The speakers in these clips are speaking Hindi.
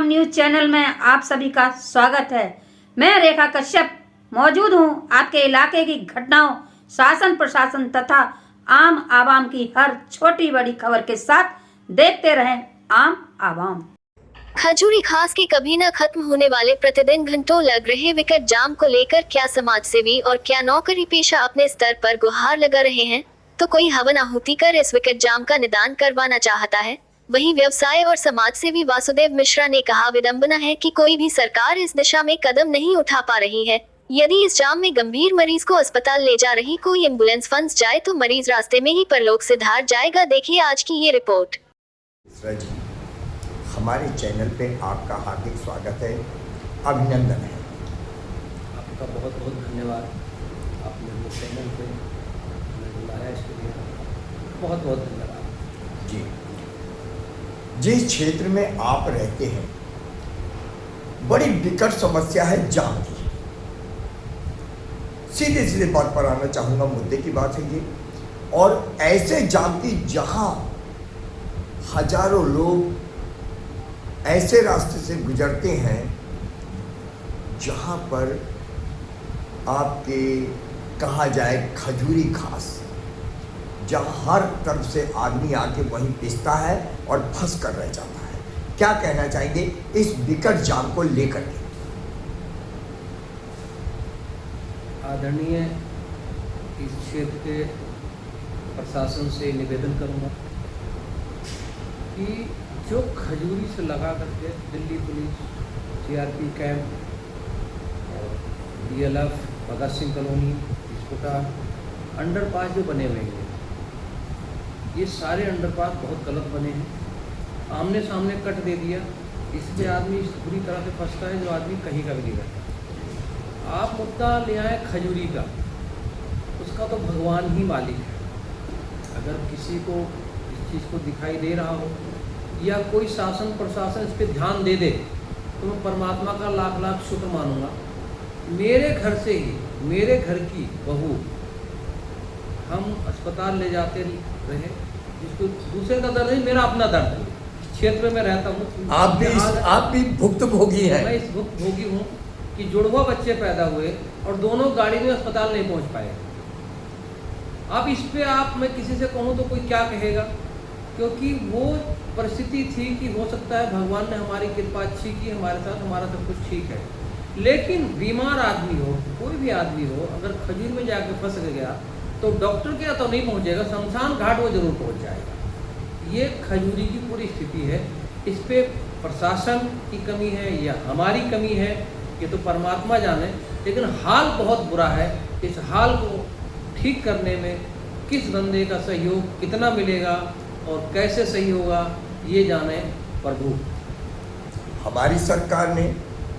आवाम न्यूज चैनल में आप सभी का स्वागत है। मैं रेखा कश्यप मौजूद हूं आपके इलाके की घटनाओं, शासन प्रशासन तथा आम आवाम की हर छोटी बड़ी खबर के साथ। देखते रहें आम आवाम। खजूरी खास के कभी न खत्म होने वाले प्रतिदिन घंटों लग रहे विकट जाम को लेकर क्या समाजसेवी और क्या नौकरी पेशा अपने स्तर पर गुहार लगा रहे हैं, तो कोई हवन आहुति कर इस विकट जाम का निदान करवाना चाहता है। वहीं व्यवसाय और समाजसेवी वासुदेव मिश्रा ने कहा, विडंबना है कि कोई भी सरकार इस दिशा में कदम नहीं उठा पा रही है। यदि इस जाम में गंभीर मरीज को अस्पताल ले जा रही कोई एम्बुलेंस फंस जाए तो मरीज रास्ते में ही परलोक सिधार जाएगा। देखिए आज की ये रिपोर्ट। हमारे चैनल पे आपका हार्दिक स्वागत है, अभिनंदन है। आपका बहुत बहुत धन्यवाद। आपने मेरे चैनल पे हमें बुलाया, इसके लिए बहुत बहुत धन्यवाद जी। जिस क्षेत्र में आप रहते हैं बड़ी विकट समस्या है जाम की। सीधे सीधे बात पर आना चाहूँगा, मुद्दे की बात है ये। और ऐसे जाम की जहाँ हजारों लोग ऐसे रास्ते से गुजरते हैं जहाँ पर आपके कहा जाए खजूरी खास, जहाँ हर तरफ से आदमी आके वहीं पिसता है और फंस कर रह जाता है। क्या कहना चाहेंगे इस विकट जाम को लेकर के? आदरणीय इस क्षेत्र के प्रशासन से निवेदन करूंगा कि जो खजूरी से लगा करके दिल्ली पुलिस, सीआरपी कैंप और DLF, Bhagat Singh colony, इसकोटा underpass जो बने हुए हैं, ये सारे अंडरपास बहुत गलत बने हैं। आमने सामने कट दे दिया, इस पे आदमी बुरी तरह से फंसता है जो आदमी कहीं का भी नहीं रहता। आप मुद्दा ले आए खजूरी का, उसका तो भगवान ही मालिक है। अगर किसी को इस चीज़ को दिखाई दे रहा हो या कोई शासन प्रशासन इस पर ध्यान दे दे तो मैं परमात्मा का लाख लाख शुक्र मानूंगा। मेरे घर से ही मेरे घर की बहू हम अस्पताल ले जाते रहे, जिसको दूसरे का दर्द नहीं, मेरा अपना दर्द है। इस क्षेत्र में रहता हूँ। आप भी भुक्तभोगी हैं। मैं इस भुक्तभोगी हूँ कि जुड़वा बच्चे पैदा हुए और दोनों गाड़ी में अस्पताल नहीं पहुँच पाए। अब इस पे मैं किसी से कहूँ तो कोई क्या कहेगा, क्योंकि वो परिस्थिति थी कि हो सकता है भगवान ने हमारी कृपा अच्छी की, हमारे साथ हमारा सब कुछ ठीक है। लेकिन बीमार आदमी हो, कोई भी आदमी हो, अगर खजूर में जाके फंस गया तो डॉक्टर के यहाँ तो नहीं पहुँचेगा, शमशान घाट वो जरूर पहुँच जाएगा। ये खजूरी की पूरी स्थिति है। इस पे प्रशासन की कमी है या हमारी कमी है, ये तो परमात्मा जाने, लेकिन हाल बहुत बुरा है। इस हाल को ठीक करने में किस बंदे का सहयोग कितना मिलेगा और कैसे सही होगा, ये जाने प्रभु। हमारी सरकार ने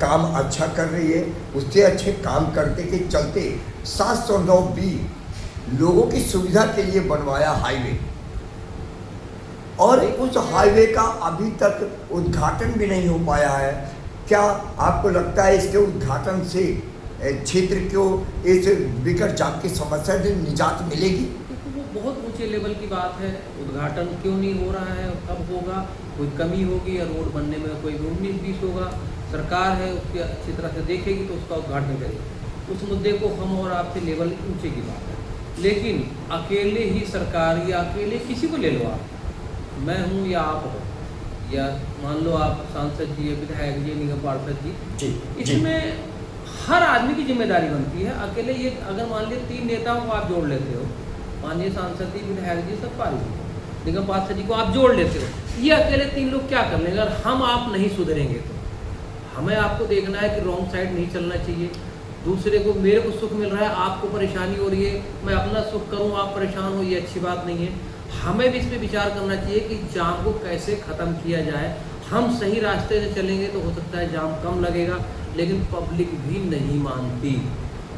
काम अच्छा कर रही है, उससे अच्छे काम करते के चलते 709B लोगों की सुविधा के लिए बनवाया हाईवे, और उस हाईवे का अभी तक उद्घाटन भी नहीं हो पाया है। क्या आपको लगता है इसके उद्घाटन से क्षेत्र को इस विकट जाम की समस्या से निजात मिलेगी? वो बहुत ऊंचे लेवल की बात है। उद्घाटन क्यों नहीं हो रहा है, कब होगा? कोई कमी होगी या रोड बनने में कोई 19-20 होगा। सरकार है, उसकी अच्छी तरह से देखेगी तो उसका उद्घाटन करेगी। उस मुद्दे को हम और आपके लेवल ऊंचे की बात है। लेकिन अकेले ही सरकार या अकेले किसी को ले लो, आप, मैं हूँ या आप हो, या मान लो आप सांसद जी, विधायक जी, निगम पार्षद जी, इसमें हर आदमी की जिम्मेदारी बनती है। अकेले ये अगर मान लीजिए 3 नेताओं को आप जोड़ लेते हो, माननीय सांसद जी, विधायक जी, सब पार्षद, निगम पार्षद जी को आप जोड़ लेते हो, ये अकेले 3 लोग क्या कर लेंगे? अगर हम आप नहीं सुधरेंगे तो हमें आपको देखना है कि रॉन्ग साइड नहीं चलना चाहिए। दूसरे को, मेरे को सुख मिल रहा है, आपको परेशानी हो रही है, मैं अपना सुख करूँ, आप परेशान हो, ये अच्छी बात नहीं है। हमें भी इस पर विचार करना चाहिए कि जाम को कैसे ख़त्म किया जाए। हम सही रास्ते से चलेंगे तो हो सकता है जाम कम लगेगा, लेकिन पब्लिक भी नहीं मानती।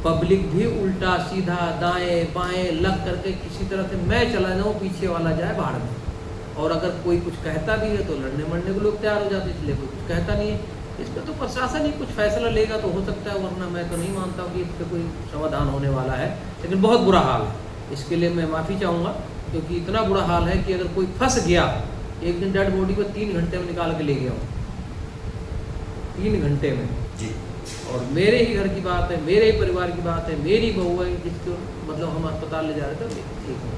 पब्लिक भी उल्टा सीधा दाएं बाएं लग करके किसी तरह से मैं चला जाऊँ, पीछे वाला जाए बाहर में। और अगर कोई कुछ कहता भी है तो लड़ने मरने को लोग तैयार हो जाते, इसलिए कोई कुछ कहता नहीं है। इस पर तो प्रशासन ही कुछ फैसला लेगा तो हो सकता है, वरना मैं तो नहीं मानता कि इस पर कोई समाधान होने वाला है। लेकिन बहुत बुरा हाल है, इसके लिए मैं माफ़ी चाहूँगा, क्योंकि इतना बुरा हाल है कि अगर कोई फंस गया, एक दिन डेड बॉडी को 3 घंटे में निकाल के ले गया हूँ। 3 घंटे में। जी। और मेरे ही घर की बात है, मेरे ही परिवार की बात है, मेरी बहू है जिसको मतलब हम अस्पताल ले जा रहे थे ठीक है।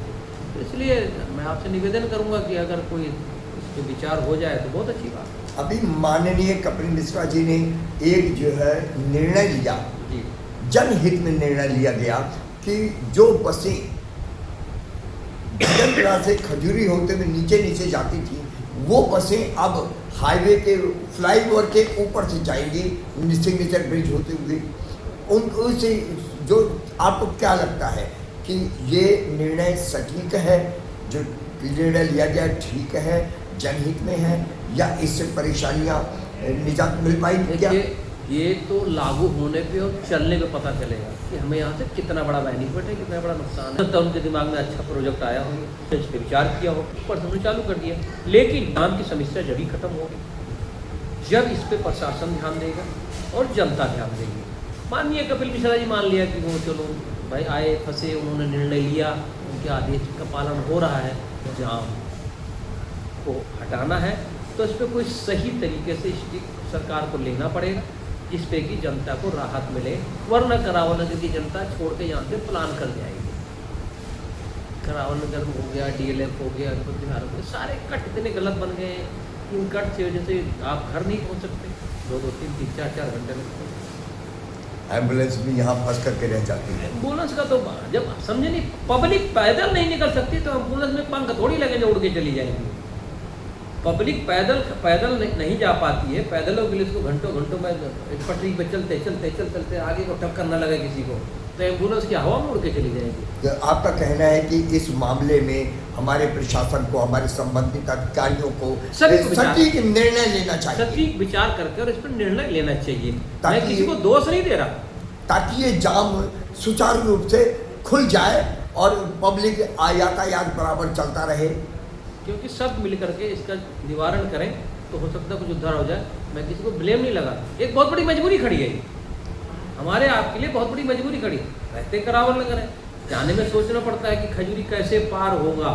तो इसलिए मैं आपसे निवेदन करूंगा कि अगर कोई इस पर विचार हो जाए तो बहुत अच्छी बात है। अभी माननीय कपिल मिश्रा जी ने एक जो है निर्णय लिया, जी जनहित में निर्णय लिया गया कि जो बसें भजनपुरा से खजूरी होते हुए नीचे नीचे जाती थी, वो बसें अब हाईवे के फ्लाईओवर के ऊपर से जाएंगी सिग्नेचर ब्रिज होते हुए। उनसे जो आपको क्या लगता है कि ये निर्णय सटीक है, जो निर्णय लिया गया ठीक है, जनहित में है, या इससे परेशानियां निजात मिल पाएगी क्या? देखिए, ये तो लागू होने पे और चलने पे पता चलेगा कि हमें यहाँ से कितना बड़ा बेनिफिट है, कितना बड़ा नुकसान है। तो उनके दिमाग में अच्छा प्रोजेक्ट आया हो, इस पर विचार किया हो, ऊपर से उन्होंने चालू कर दिया। लेकिन नाम की समस्या जब ही खत्म होगी जब इस पर प्रशासन ध्यान देगा और जनता ध्यान देगी। माननीय कपिल मिश्रा जी मान लिया कि वो चलो भाई आए फंसे, उन्होंने निर्णय लिया, उनके आदेश का पालन हो रहा है, जाम को हटाना है तो इस पर कोई सही तरीके से स्टिक सरकार को लेना पड़ेगा जिसपे कि जनता को राहत मिले, वरना करावल नगर की जनता छोड़ के यहाँ से प्लान कर जाएगी। करावल नगर हो गया, DLF हो गया, बिहार हो गया, सारे कट इतने गलत बन गए हैं। इन कट की वजह से आप घर नहीं पहुँच सकते, 2-2, 3-3, 4-4 घंटे लगते हैं। एम्बुलेंस भी यहाँ फंस करके रह जाती है। एम्बुलेंस का तो जब समझे नहीं, पब्लिक पैदल नहीं निकल सकती तो एम्बुलेंस में पंख थोड़ी लगेंगे उड़ के चली जाएंगी। पब्लिक पैदल नहीं जा पाती है, पैदलों के लिए उसको घंटों घंटों में एक पटरी पे चलते आगे को टक्कर न लगे किसी को, तो एम्बुलेंस की हवा में उड़ के चली जाएगी। तो आपका कहना है कि इस मामले में हमारे प्रशासन को, हमारे संबंधित अधिकारियों को सटीक निर्णय लेना चाहिए, सटीक विचार करके और इस पर निर्णय लेना चाहिए। ताकि मैं किसी को दोष नहीं दे रहा, ताकि ये जाम सुचारू रूप से खुल जाए और पब्लिक यातायात बराबर चलता रहे। क्योंकि सब मिल करके इसका निवारण करें तो हो सकता है कुछ उद्धार हो जाए। मैं किसी को ब्लेम नहीं लगा, एक बहुत बड़ी मजबूरी खड़ी है हमारे आपके लिए, बहुत बड़ी मजबूरी खड़ी। रहते करावल नगर है, जाने में सोचना पड़ता है कि खजूरी कैसे पार होगा,